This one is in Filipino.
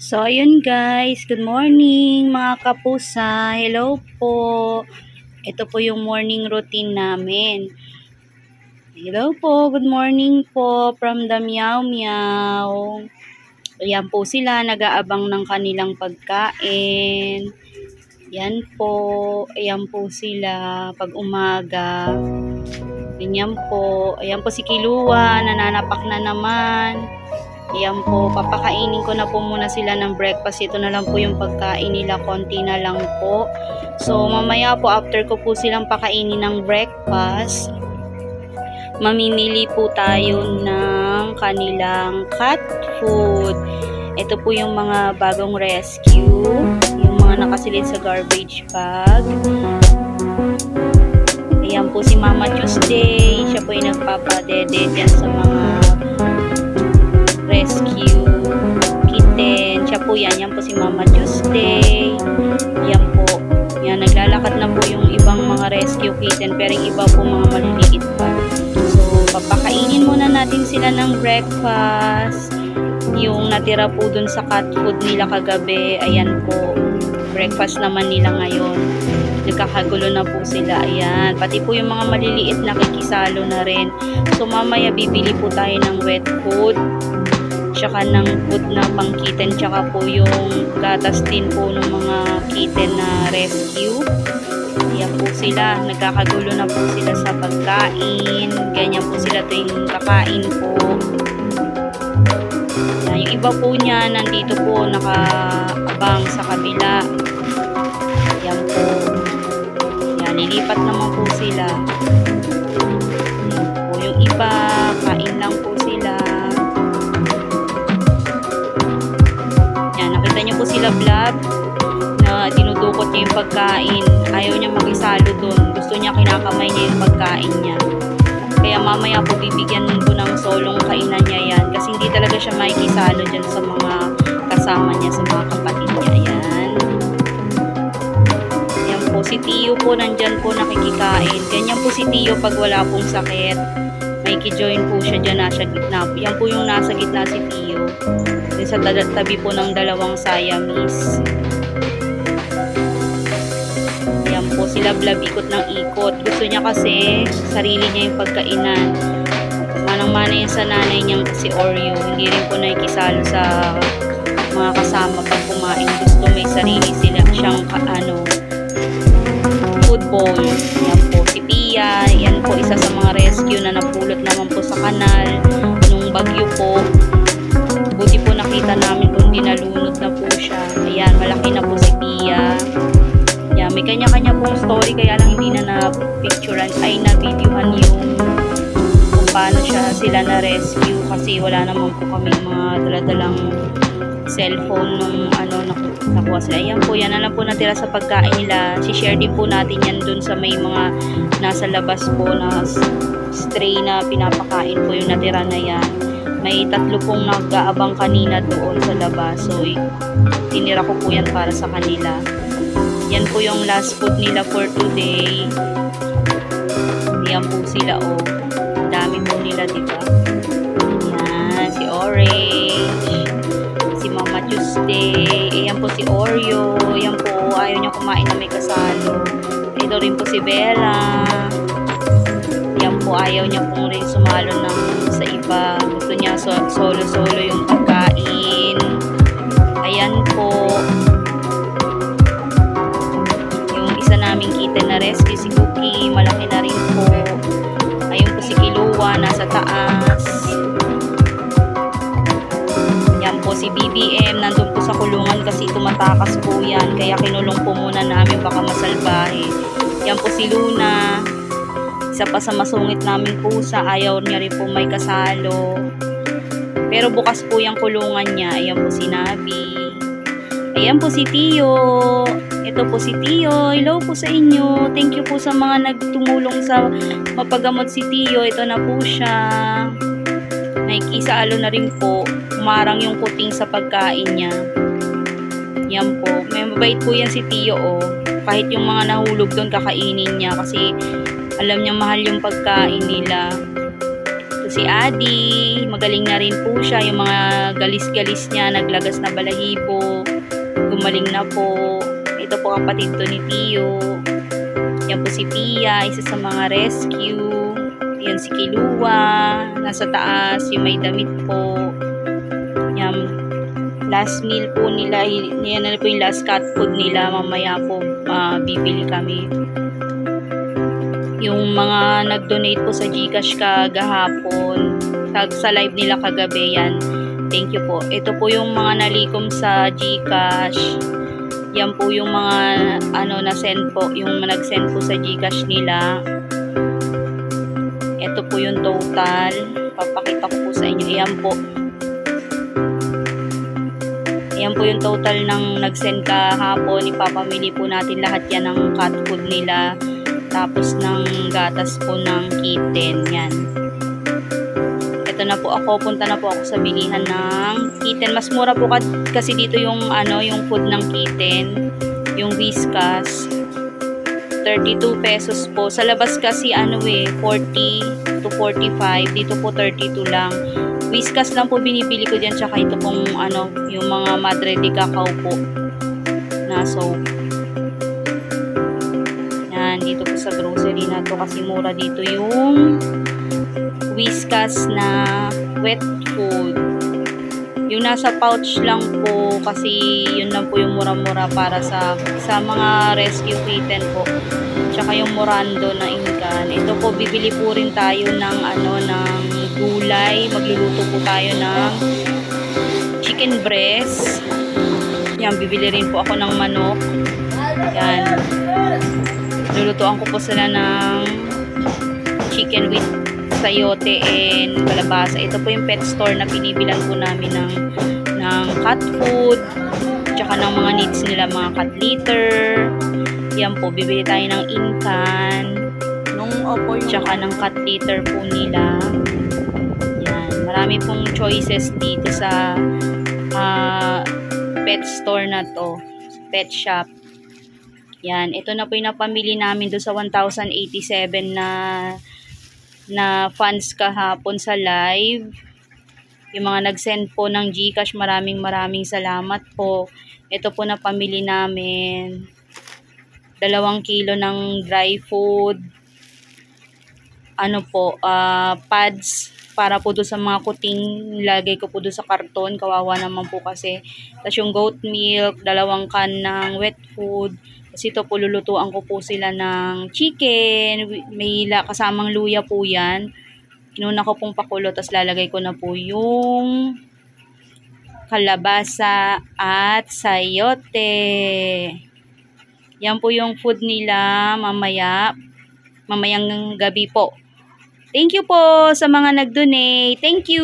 So, ayun guys. Good morning mga kapusa. Hello po. Ito po yung morning routine namin. Hello po. Good morning po from the Meow Meow. Ayan po sila. Nag-aabang ng kanilang pagkain. Yan po. Ayan po sila. Pag umaga. Ganyan po. Ayan po si Kilua. Nananapak na naman. Ayan po, papakainin ko na po muna sila ng breakfast. Ito na lang po yung pagkain nila, konti na lang po. So, mamaya po, after ko po silang pakainin ng breakfast, mamimili po tayo ng kanilang cat food. Ito po yung mga bagong rescue, yung mga nakasilid sa garbage bag. Ayan po si Mama Tuesday, siya po yung nagpapadede dyan sa mga rescue kitten. Siya po yan. Yan po si Mama Tuesday. Yan po. Yan. Naglalakad na po yung ibang mga rescue kitten. Pero yung iba po mga maliliit pa. So, papakainin muna natin sila ng breakfast. Yung natira po dun sa cat food nila kagabi. Ayan po. Breakfast naman nila ngayon. Nagkakagulo na po sila. Ayan. Pati po yung mga maliliit nakikisalo na rin. So, mamaya bibili po tayo ng wet food. Tsaka ng food na pang kitten, tsaka po yung gatas din po ng mga kitten na rescue. Ayan po sila, nagkakagulo na po sila sa pagkain. Ganyan po sila tuwing kakain po. Ayan, yung iba po niya nandito po nakaabang sa kabila. Ayan po. Ayan, lilipat naman po sila. Ayan po yung iba, kain lang po sila. Niyo po sila vlog na dinudukot niya yung pagkain. Ayaw niya makisalo dun. Gusto niya kinakamay niya yung pagkain niya. Kaya mamaya po bibigyan ko ng solong kainan niya yan. Kasi hindi talaga siya makikisalo dyan sa mga kasama niya, sa mga kapatid niya. Ayan. Ayan po. Si Tio po nandyan po nakikikain. Ganyan po si Tio pag wala pong sakit. May ki-join po siya dyan nasa gitna. Yan po yung nasa gitna si Tio. Sa tabi po ng dalawang Siamese. Ayan po sila blabikot ng ikot. Gusto niya kasi sarili niya yung pagkainan. Manang-mana yan sa nanay niyang si Oreo. Hindi rin po nakikisalo sa mga kasama pag kumain. Gusto may sarili siyang food bowl. Ayan po si Pia. Ayan po isa sa mga rescue na napulot naman po sa kanal nung bagyo po. Buti po nakita namin kung dinalunod na po siya. Ayan, malaki na po si Pia. Ayan, may kanya-kanya pong story kaya lang hindi na na-picturean ay na-videohan yung kung paano sila na-rescue kasi wala naman po kami mga daladalang cellphone nung nakuha sila. Ayan po, yan na lang po natira sa pagkain nila. Si-share din po natin yan dun sa may mga nasa labas po na stray na pinapakain po yung natira na yan. May 3 pong nag-aabang kanina doon sa labas. So, tinira ko po yan para sa kanila. Yan po yung last food nila for today. Yan po sila, oh. Dami po nila, diba? Yan, si Orange. Si Mama Tuesday. Ayan po si Oreo. Ayan po, ayaw niya kumain na may kasalo. Ito rin po si Bella. Ayan po, ayaw niya pong rin sumalo sa iba. Gusto niya solo-solo yung pagkain. Ayan po. Yung isa naming kitten na rescue, si Cookie, malaki na rin po. Ayun po si Kilua, nasa taas. Yan po si BBM, nandun po sa kulungan kasi tumatakas po yan. Kaya kinulong po muna namin, baka masalbahe. Yan po si Luna. Isa pa sa masungit namin pusa, ayaw niya rin po may kasalo. Pero bukas po yung kulungan niya. Ayan po si Nabi. Ayan po si Tio. Ito po si Tio. Hello po sa inyo. Thank you po sa mga nagtumulong sa mapagamot si Tio. Ito na po siya. Nakikisalo na rin po. Umarang yung puting sa pagkain niya. Yan po. May mabait po yan si Tio, oh. Kahit yung mga nahulog doon, kakainin niya. Kasi alam niya mahal yung pagkain nila. Ito si Adi, magaling na rin po siya. Yung mga galis-galis niya, naglagas na balahibo, gumaling na po. Ito po kapatid to ni Tio. Yan po si Pia, isa sa mga rescue. Yan si Kilua, nasa taas, yung may damit po. Yan, last meal po nila, yan na po yung last cat food nila. Mamaya po bibili kami. Yung mga nag-donate po sa GCash kagahapon, sa live nila kagabi, yan. Thank you po. Ito po yung mga nalikom sa GCash. Yan po yung mga na-send po, yung nag-send po sa GCash nila. Ito po yung total. Papakita ko po sa inyo. Ayan po. Ayan po yung total ng nag-send kahapon. Ipapamili po natin lahat yan ng cat food nila. Tapos ng gatas po ng kitten. Yan. Ito na po ako. Punta na po ako sa bilihan ng kitten. Mas mura po kasi dito yung yung food ng kitten. Yung Whiskas. 32 pesos po. Sa labas kasi 40 to 45. Dito po 32 lang. Whiskas lang po binibili ko diyan, tsaka ito pong yung mga Madre de Cacao po na soap. Yan, dito po sa grocery na to kasi mura dito yung Whiskas na wet food. Yung nasa pouch lang po kasi yun lang po yung mura-mura para sa mga rescue kitten po. Tsaka yung Morando na inkan. Ito po, bibili po rin tayo ng ng gulay. Magluluto po tayo ng chicken breast. Yan, bibili rin po ako ng manok. Yan. Lulutuan ko po sila ng chicken with sayote and kalabasa. Ito po yung pet store na pinibilan po namin ng cat food. Tsaka ng mga needs nila, mga cat litter. Yan po, bibili tayo ng inkan. Tsaka ng cat litter po nila. Yan, marami pong choices dito sa pet store na to. Pet shop. Yan, ito na po yung napamili namin doon sa 1,087 na funds kahapon sa live. Yung mga nag-send po ng GCash, maraming salamat po. Ito po na pamili namin. 2 kilo ng dry food. Pads para po doon sa mga kuting, nilagay ko po doon sa karton. Kawawa naman po kasi. Tapos yung goat milk, 2 can ng wet food. Kasi ito po, lulutuan ko po sila ng chicken. May kasamang luya po yan. Kinuna ko pong pakulo, tapos lalagay ko na po yung kalabasa at sayote. Yan po yung food nila mamayang gabi po. Thank you po sa mga nag-donate. Thank you!